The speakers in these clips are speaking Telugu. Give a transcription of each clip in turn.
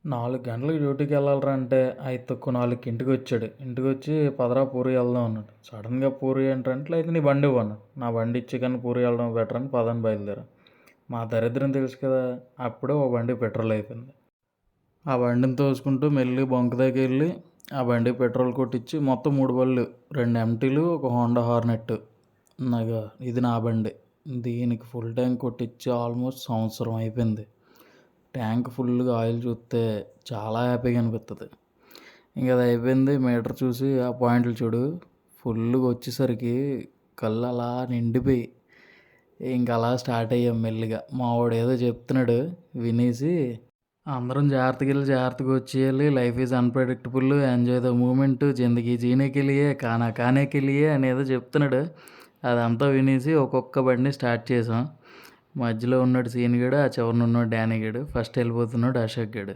4 గంటలకు డ్యూటీకెళ్ళాలిరా అంటే 5 తక్కువ 4కి ఇంటికొచ్చాడు. ఇంటికొచ్చి పదరా పూరి వెళ్దాం అన్నాడు. సడన్‌గా పూరి ఏంటంటే అయితే నీ బండి ఇవ్వు అన్నాడు. నా బండి ఇచ్చి కానీ పూరి వెళ్ళడం బెటర్ అని పదని బయలుదేరా. మా దరిద్రం తెలుసు కదా! అప్పుడే ఓ బండికి పెట్రోల్ అయిపోయింది. ఆ బండిని తోసుకుంటూ మెల్లిగా బొంక దగ్గరికి వెళ్ళి ఆ బండికి పెట్రోల్ కొట్టించి మొత్తం 3 బళ్ళు, 2 ఎంటీలు, ఒక హోండా హార్నెట్. నాకు ఇది నా బండి. దీనికి ఫుల్ ట్యాంక్ కొట్టించి ఆల్మోస్ట్ సంవత్సరం అయిపోయింది. ట్యాంక్ ఫుల్గా ఆయిల్ చూస్తే చాలా హ్యాపీగా అనిపిస్తుంది. ఇంకా అది అయిపోయింది. మీటర్ చూసి ఆ పాయింట్లు చూడు ఫుల్గా వచ్చేసరికి కళ్ళు అలా నిండిపోయి ఇంక అలా స్టార్ట్ అయ్యాం మెల్లిగా. మా వాడు ఏదో చెప్తున్నాడు వినేసి అందరం జాగ్రత్తగా వెళ్ళి జాగ్రత్తగా వచ్చేయాలి, life is unpredictable, enjoy the moment, జిందగీ జీనేకి వెళ్ళియే కానా కానేకి వెళ్ళియే అని ఏదో చెప్తున్నాడు. అదంతా వినేసి ఒక్కొక్క బండి స్టార్ట్ చేసాం. మధ్యలో ఉన్నాడు సీన్ గడు, ఆ చివరిన ఉన్నాడు డానీ గడు, ఫస్ట్ వెళ్ళిపోతున్నాడు అశోక్ గడు,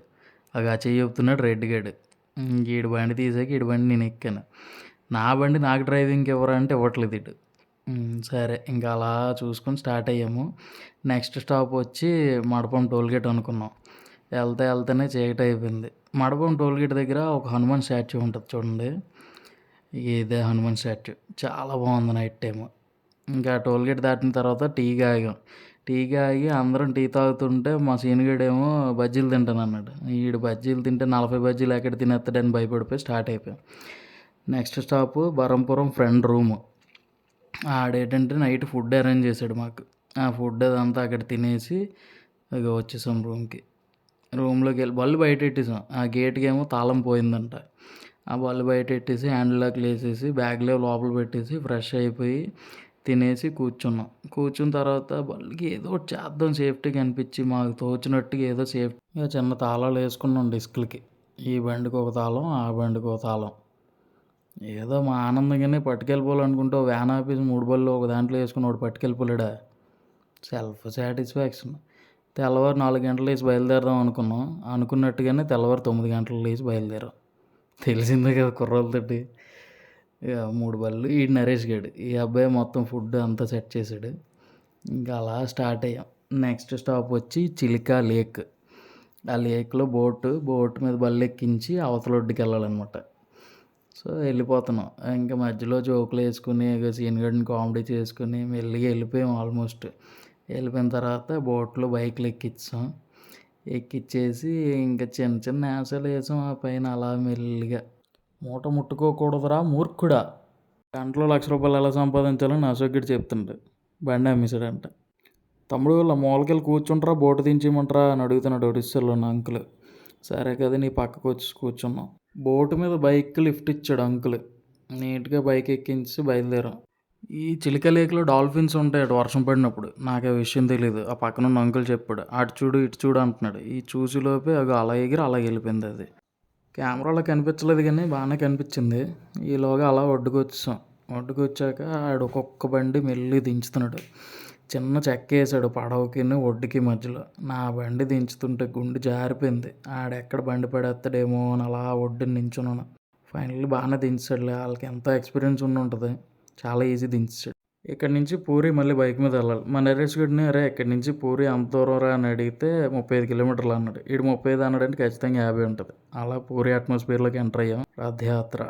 ఆ చెయ్యి చెప్తున్నాడు రెడ్ గడు. ఈడు బండి తీసాక ఈడు బండి నేను ఎక్కాను. నా బండి నాకు డ్రైవింగ్కి ఇవ్వరంటే ఇవ్వట్లేదు ఇటు. సరే ఇంకా అలా చూసుకొని స్టార్ట్ అయ్యాము. నెక్స్ట్ స్టాప్ వచ్చి మడపం టోల్గేట్ అనుకున్నాం. వెళ్తేనే చీకటి అయిపోయింది. మడపం టోల్గేట్ దగ్గర ఒక హనుమాన్ స్టాచ్యూ ఉంటుంది చూడండి, ఇదే హనుమాన్ స్టాచ్యూ. చాలా బాగుంది నైట్ టైము. ఇంకా టోల్గేట్ దాటిన తర్వాత టీకి ఆగాం. టీకి ఆగి అందరం టీ తాగుతుంటే మా సీనిగాడేమో బజ్జీలు తింటాను అన్నాడు. ఈడు బజ్జీలు తింటే 40 బజ్జీలు ఎక్కడ తినేస్తాడని భయపడిపోయి స్టార్ట్ అయిపోయాం. Next stop Berhampur friend room. ఆడేంటంటే నైట్ ఫుడ్ అరేంజ్ చేశాడు మాకు. ఆ ఫుడ్ అదంతా అక్కడ తినేసి ఇక వచ్చేసాం రూమ్కి. రూమ్లోకి వెళ్ళి బళ్ళు బయట పెట్టేసాం. ఆ గేట్కి ఏమో తాళం పోయిందంట. ఆ బళ్ళు బయట పెట్టేసి హ్యాండిల్లోకి వేసేసి బ్యాగ్లో లోపల పెట్టేసి ఫ్రెష్ అయిపోయి తినేసి కూర్చున్నాం. కూర్చున్న తర్వాత బళ్ళకి ఏదో ఒకటి చేద్దాం సేఫ్టీగా అనిపించి మాకు తోచినట్టుగా ఏదో సేఫ్టీగా చిన్న తాళాలు వేసుకున్నాం డిస్క్లకి. ఈ బండికి ఒక తాళం, ఆ బండికి ఒక తాళం. ఏదో మా ఆనందంగానే పట్టుకెళ్ళిపోవాలనుకుంటే వ్యాన్ ఆఫీస్ 3 బళ్ళు ఒక దాంట్లో వేసుకుని ఒకటి పట్టుకెళ్ళిపోలేడా. Self satisfaction. తెల్లవారు 4 గంటలు లేచి బయలుదేరదాం అనుకున్నాం. అనుకున్నట్టుగానే తెల్లవారు 9 గంటలు లేచి బయలుదేరాం. తెలిసిందే కదా కుర్రోళ్ళతోటి. ఇక 3 బళ్ళు. ఈ నరేష్ గడు, ఈ అబ్బాయి మొత్తం ఫుడ్ అంతా సెట్ చేశాడు. ఇంకా అలా స్టార్ట్ అయ్యాం. నెక్స్ట్ స్టాప్ వచ్చి చిలికా లేక్. ఆ లేక్లో బోట్ మీద బళ్ళు ఎక్కించి అవతల ఒడ్డుకి వెళ్ళాలన్నమాట. సో వెళ్ళిపోతున్నాం. ఇంకా మధ్యలో జోకులు వేసుకుని ఇక సీన్ కామెడీ చేసుకుని మెల్లిగా వెళ్ళిపోయాం. ఆల్మోస్ట్ వెళ్ళిపోయిన తర్వాత బోట్లో బైక్లు ఎక్కించాం. ఎక్కిచ్చేసి ఇంకా చిన్న చిన్న యాసలు వేసాం. ఆ పైన అలా మెల్లిగా మూట ముట్టుకోకూడదురా మూర్ఖుడా, గంటలో ₹1,00,000 ఎలా సంపాదించాలని అశోక్ చెప్తుండే. బండి అమ్మేశాడంట. తమ్ముడు ఇలా మూలకెళ్ళి కూర్చుంటారా బోటు దించేయమంటారా అని అడుగుతున్నాడు ఒడిస్సాలో ఉన్న అంకుల్. సరే కదా నీ పక్కకు వచ్చి కూర్చున్నాం. బోటు మీద బైక్ లిఫ్ట్ ఇచ్చాడు అంకుల్. నీట్గా బైక్ ఎక్కించి బయలుదేరాం. ఈ చిలిక లేక్లో డాల్ఫిన్స్ ఉంటాయి అటు వర్షం పడినప్పుడు. నాకు ఆ విషయం తెలియదు. ఆ పక్కన ఉన్న అంకుల్ చెప్పాడు. అటు చూడు ఇటు చూడు అంటున్నాడు. ఈ చూసిలోపే అవి అలా ఎగిరి అలా వెళ్ళిపోయింది. అది కెమెరాలో కనిపించలేదు కానీ బాగానే కనిపించింది. ఈలోగా అలా ఒడ్డుకు వచ్చాం. ఒడ్డుకు వచ్చాక ఆడు ఒక్కొక్క బండి మెల్లి దించుతున్నాడు. చిన్న చెక్క వేసాడు పడవకి ఒడ్డుకి మధ్యలో. నా బండి దించుతుంటే గుండె జారిపోయింది. ఆడెక్కడ బండి పడేస్తాడేమో అని అలా ఒడ్డుని నించున్నాను. ఫైనల్లీ బాగానే దించాడులే. వాళ్ళకి ఎంతో ఎక్స్పీరియన్స్ ఉండి ఉంటుంది. చాలా ఈజీ దించాడు. ఇక్కడ నుంచి పూరి మళ్ళీ బైక్ మీద వెళ్ళాలి. మా నరేష్ గడిని అరే ఇక్కడి నుంచి పూరి అంత దూరం రా అని అడిగితే 35 కిలోమీటర్లు అన్నాడు. ఈడు 35 అన్నాడంటే ఖచ్చితంగా 50 ఉంటుంది. అలా పూరి అట్మాస్ఫియర్లోకి ఎంటర్ అయ్యాం. రథయాత్ర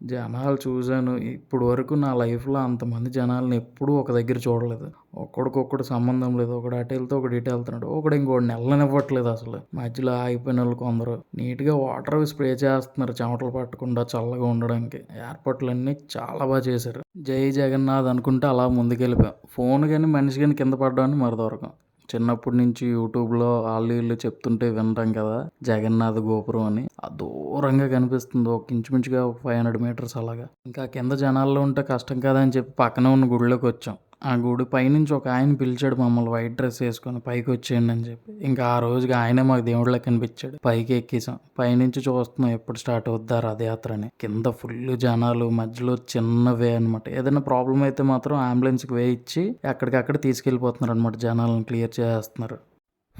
జనాలు చూశాను. ఇప్పుడు వరకు నా లైఫ్లో అంతమంది జనాలను ఎప్పుడూ ఒక దగ్గర చూడలేదు. ఒక్కడికొక్కడు సంబంధం లేదు. ఒకడు అటు వెళ్తే ఒకడు ఇటు వెళ్తున్నాడు. ఒకడు ఇంకోటి నెల్లనివ్వట్లేదు. అసలు మధ్యలో ఆగిపోయిన వాళ్ళు కొందరు నీట్గా వాటర్ స్ప్రే చేస్తున్నారు చెమటలు పట్టకుండా చల్లగా ఉండడానికి. ఏర్పాట్లన్నీ చాలా బాగా చేశారు. జై జగన్నాథ్ అనుకుంటే అలా ముందుకెళ్ళిపోయాం. ఫోన్ కానీ మనిషి కానీ కింద పడ్డామని మరి దొరకం. చిన్నప్పటి నుంచి యూట్యూబ్లో వాళ్ళు వీళ్ళు చెప్తుంటే వింటాం కదా జగన్నాథ గోపురం అని. ఆ దూరంగా కనిపిస్తుంది ఒక ఇంచుమించుగా 500 మీటర్స్ అలాగా. ఇంకా కింద జనాల్లో ఉంటే కష్టం కదా అని చెప్పి పక్కన ఉన్న గుడిలోకి వచ్చాం. ఆ గుడి పైనుంచి ఒక ఆయన పిలిచాడు మమ్మల్ని వైట్ డ్రెస్ వేసుకొని పైకి వచ్చేయండి అని చెప్పి. ఇంకా ఆ రోజుకి ఆయనే మాకు దేవుడిలా కనిపించాడు. పైకి ఎక్కేసాం. పైనుంచి చూస్తున్నాం ఎప్పుడు స్టార్ట్ అవుద్దా రథయాత్ర అని. కింద ఫుల్ జనాలు, మధ్యలో చిన్న వే అనమాట. ఏదైనా ప్రాబ్లం అయితే మాత్రం అంబులెన్స్కి వే ఇచ్చి ఎక్కడికక్కడ తీసుకెళ్ళిపోతున్నారు అనమాట. జనాలను క్లియర్ చేస్తున్నారు.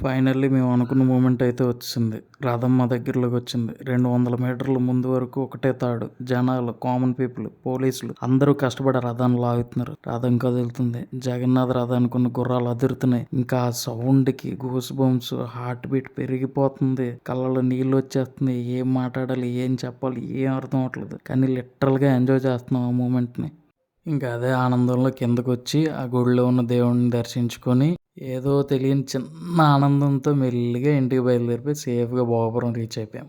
ఫైనల్లీ మేము అనుకున్న మూమెంట్ అయితే వచ్చింది. రథం మా దగ్గరలోకి వచ్చింది. 200 మీటర్ల ముందు వరకు ఒకటే తాడు. జనాలు, కామన్ పీపుల్, పోలీసులు అందరూ కష్టపడి రథాన్ని లాగుతున్నారు. రథం కదులుతుంది. జగన్నాథ రథానికి ఉన్న గుర్రాలు అదురుతున్నాయి. ఇంకా ఆ సౌండ్కి గూస్ బంప్స్, హార్ట్ బీట్ పెరిగిపోతుంది. కళ్ళలో నీళ్ళు వచ్చేస్తున్నాయి. ఏం మాట్లాడాలి, ఏం చెప్పాలి, ఏం అర్థం అవట్లేదు. కానీ లిటరల్గా ఎంజాయ్ చేస్తున్నాం ఆ మూమెంట్ని. ఇంకా అదే ఆనందంలో కిందకొచ్చి ఆ గుడిలో ఉన్న దేవుడిని దర్శించుకొని ఏదో తెలియని చిన్న ఆనందంతో మెల్లిగా ఇంటికి బయలుదేరిపోయి సేఫ్గా భోగపురం రీచ్ అయిపోయాం.